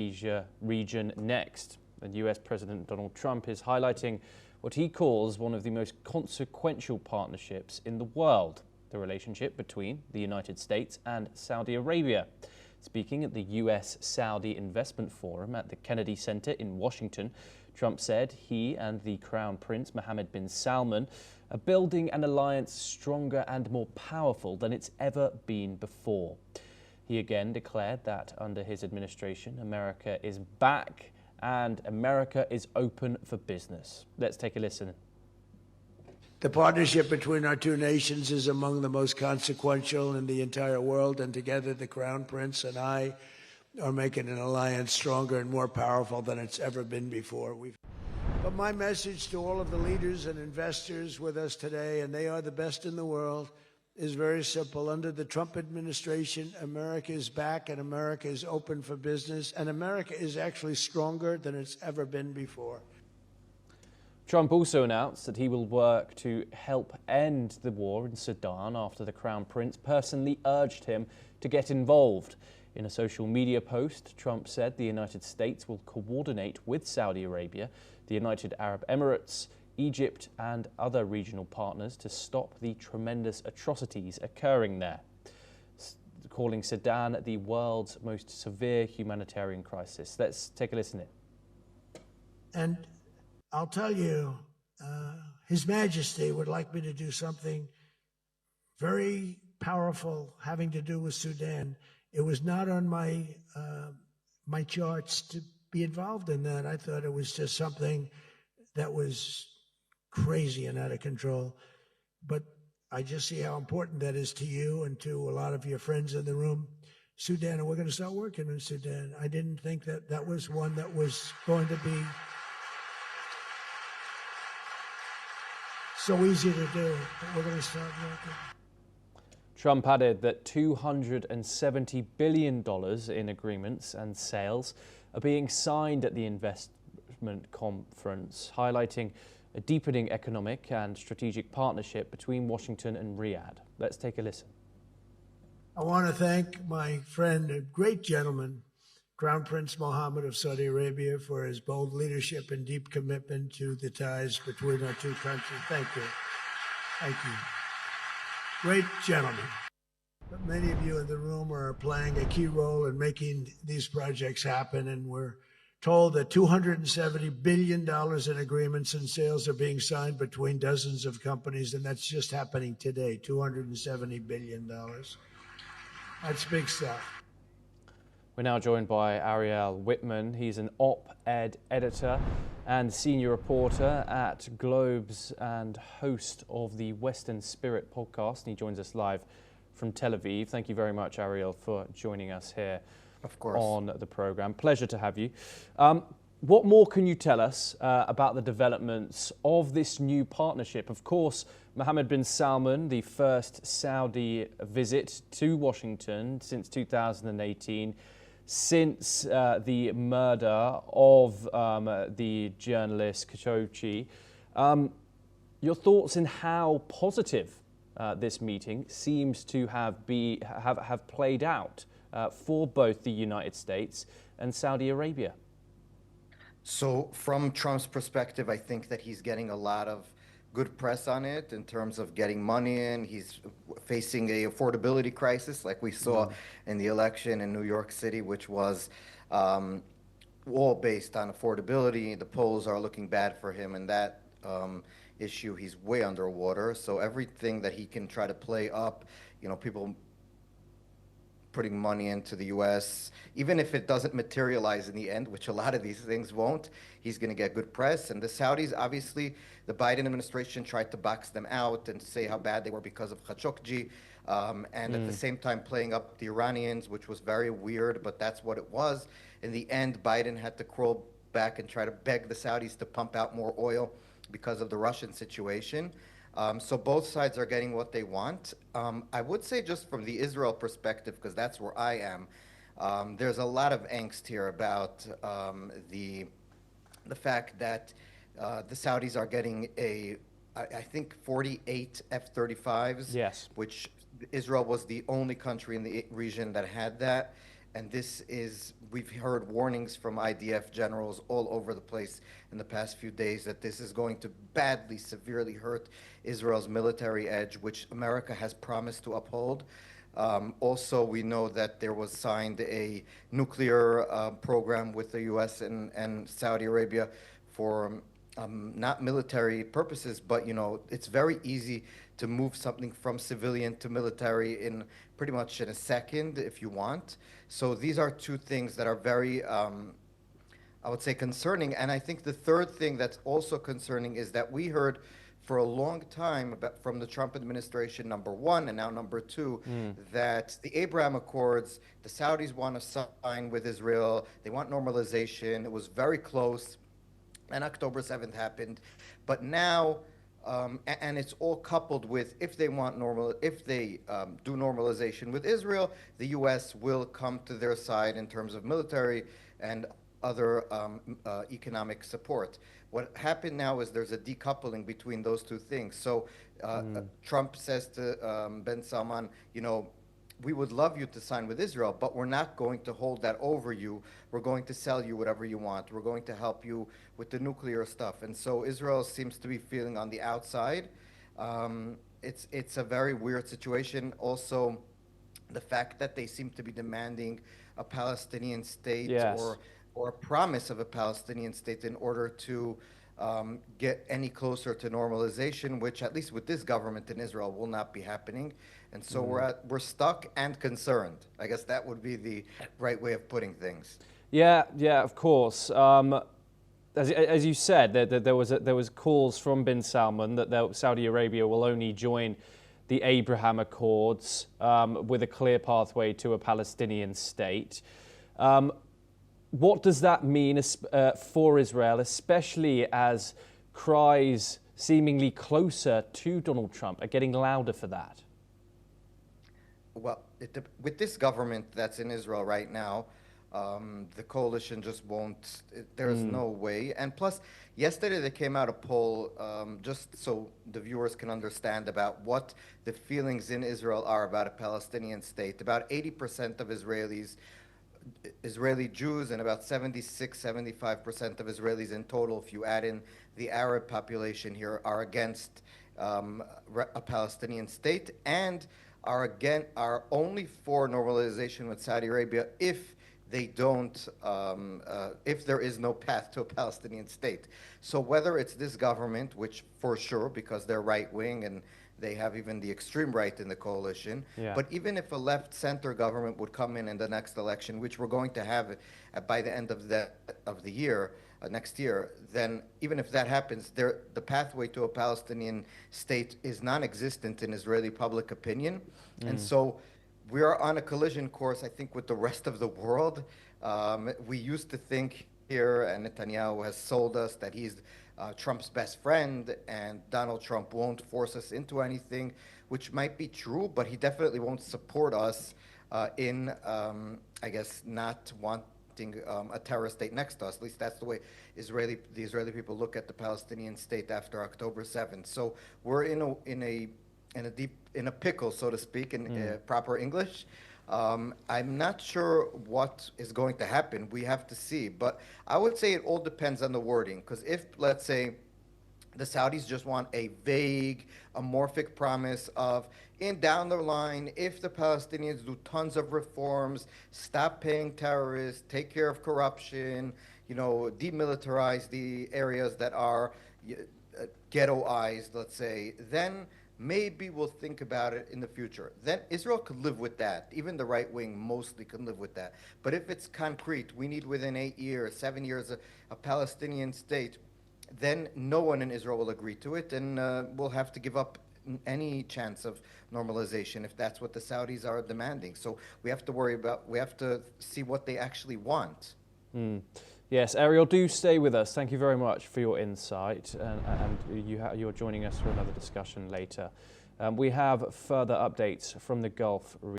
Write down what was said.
Asia region next. And US President Donald Trump is highlighting what he calls one of the most consequential partnerships in the world, the relationship between the United States and Saudi Arabia. Speaking at the US-Saudi Investment Forum at the Kennedy Center in Washington, Trump said he and the Crown Prince Mohammed bin Salman are building an alliance stronger and more powerful than it's ever been before. He again declared that under his administration, America is back and America is open for business. Let's take a listen. The partnership between our two nations is among the most consequential in the entire world, and together the Crown Prince and I are making an alliance stronger and more powerful than it's ever been before. But my message to all of the leaders and investors with us today, and they are the best in the world, is very simple. Under the Trump administration, America is back and America is open for business, and America is actually stronger than it's ever been before. Trump also announced that he will work to help end the war in Sudan after the Crown Prince personally urged him to get involved. In a social media post, Trump said the United States will coordinate with Saudi Arabia, the United Arab Emirates, Egypt and other regional partners to stop the tremendous atrocities occurring there, calling Sudan the world's most severe humanitarian crisis. Let's take a listen in. And I'll tell you, His Majesty would like me to do something very powerful having to do with Sudan. It was not on my my charts to be involved in that. I thought it was just something that was crazy and out of control. But I just see how important that is to you and to a lot of your friends in the room. Sudan, and we're going to start working in Sudan. I didn't think that that was one that was going to be so easy to do, but we're going to start working. Trump added that $270 billion in agreements and sales are being signed at the investment conference, highlighting a deepening economic and strategic partnership between Washington and Riyadh. Let's take a listen. I want to thank my friend, a great gentleman, Crown Prince Mohammed of Saudi Arabia, for his bold leadership and deep commitment to the ties between our two countries. Thank you. Thank you. Great gentleman. But many of you in the room are playing a key role in making these projects happen, and we're told that $270 billion in agreements and sales are being signed between dozens of companies, and that's just happening today, $270 billion. That's big stuff. We're now joined by Ariel Whitman. He's an op-ed editor and senior reporter at Globes and host of the Western Spirit podcast. And he joins us live from Tel Aviv. Thank you very much, Ariel, for joining us here. Of course. On the program. Pleasure to have you. What more can you tell us about the developments of this new partnership? Of course, Mohammed bin Salman, the first Saudi visit to Washington since 2018, since the murder of the journalist Khashoggi. Your thoughts on how positive this meeting seems to have played out for both the United States and Saudi Arabia? So from Trump's perspective, I think that he's getting a lot of good press on it in terms of getting money in. He's facing a affordability crisis like we saw in the election in New York City, which was all based on affordability. The polls are looking bad for him, and that issue, he's way underwater. So everything that he can try to play up, people putting money into the U.S., even if it doesn't materialize in the end, which a lot of these things won't, he's going to get good press. And the Saudis, obviously, the Biden administration tried to box them out and say how bad they were because of Khashoggi, and at the same time playing up the Iranians, which was very weird, but that's what it was. In the end, Biden had to crawl back and try to beg the Saudis to pump out more oil because of the Russian situation. So both sides are getting what they want. I would say just from the Israel perspective, because that's where I am, there's a lot of angst here about the fact that the Saudis are getting I think 48 F-35s, yes, which Israel was the only country in the region that had that. And we've heard warnings from IDF generals all over the place in the past few days that this is going to badly, severely hurt Israel's military edge, which America has promised to uphold. Also, we know that there was signed a nuclear program with the U.S. and Saudi Arabia for not military purposes, but it's very easy to move something from civilian to military in pretty much in a second if you want. So these are two things that are very, I would say, concerning. And I think the third thing that's also concerning is that we heard for a long time from the Trump administration, number one, and now number two, that the Abraham Accords, the Saudis want to sign with Israel. They want normalization. It was very close. And October 7th happened. But now, and it's all coupled with if they do normalization with Israel, the U.S. will come to their side in terms of military and other economic support. What happened now is there's a decoupling between those two things. So Trump says to Ben Salman, we would love you to sign with Israel, but we're not going to hold that over you. We're going to sell you whatever you want. We're going to help you with the nuclear stuff. And so Israel seems to be feeling on the outside. It's a very weird situation. Also, the fact that they seem to be demanding a Palestinian state, Yes. or a promise of a Palestinian state in order to get any closer to normalization, which at least with this government in Israel will not be happening. And so we're stuck and concerned. I guess that would be the right way of putting things. Yeah, of course. As you said, there was calls from bin Salman that Saudi Arabia will only join the Abraham Accords with a clear pathway to a Palestinian state. What does that mean for Israel, especially as cries seemingly closer to Donald Trump are getting louder for that? Well, with this government that's in Israel right now, the coalition just won't, there's no way. And plus, yesterday there came out a poll, just so the viewers can understand about what the feelings in Israel are about a Palestinian state. About 80% of Israeli Jews and about 75% of Israelis in total, if you add in the Arab population here, are against a Palestinian state and are only for normalization with Saudi Arabia if they don't, if there is no path to a Palestinian state. So whether it's this government, which for sure, because they're right-wing and they have even the extreme right in the coalition, but even if a left-center government would come in the next election, which we're going to have by the end of the year, next year, then even if that happens, the pathway to a Palestinian state is non-existent in Israeli public opinion. And so we are on a collision course, I think, with the rest of the world. We used to think here, and Netanyahu has sold us that he's Trump's best friend, and Donald Trump won't force us into anything, which might be true, but he definitely won't support us in, I guess, not wanting a terror state next to us. At least that's the way the Israeli people look at the Palestinian state after October 7th. So we're in a pickle, so to speak, in proper English. I'm not sure what is going to happen. We have to see. But I would say it all depends on the wording. Because if, let's say, the Saudis just want a vague, amorphic promise of, down the line, if the Palestinians do tons of reforms, stop paying terrorists, take care of corruption, demilitarize the areas that are ghettoized, let's say, then maybe we'll think about it in the future. Then Israel could live with that. Even the right wing mostly can live with that. But if it's concrete, we need within 8 years, 7 years, a Palestinian state, then no one in Israel will agree to it, and we'll have to give up any chance of normalization if that's what the Saudis are demanding. So we have to see what they actually want. Yes, Ariel, do stay with us. Thank you very much for your insight, and you're joining us for another discussion later. We have further updates from the Gulf region.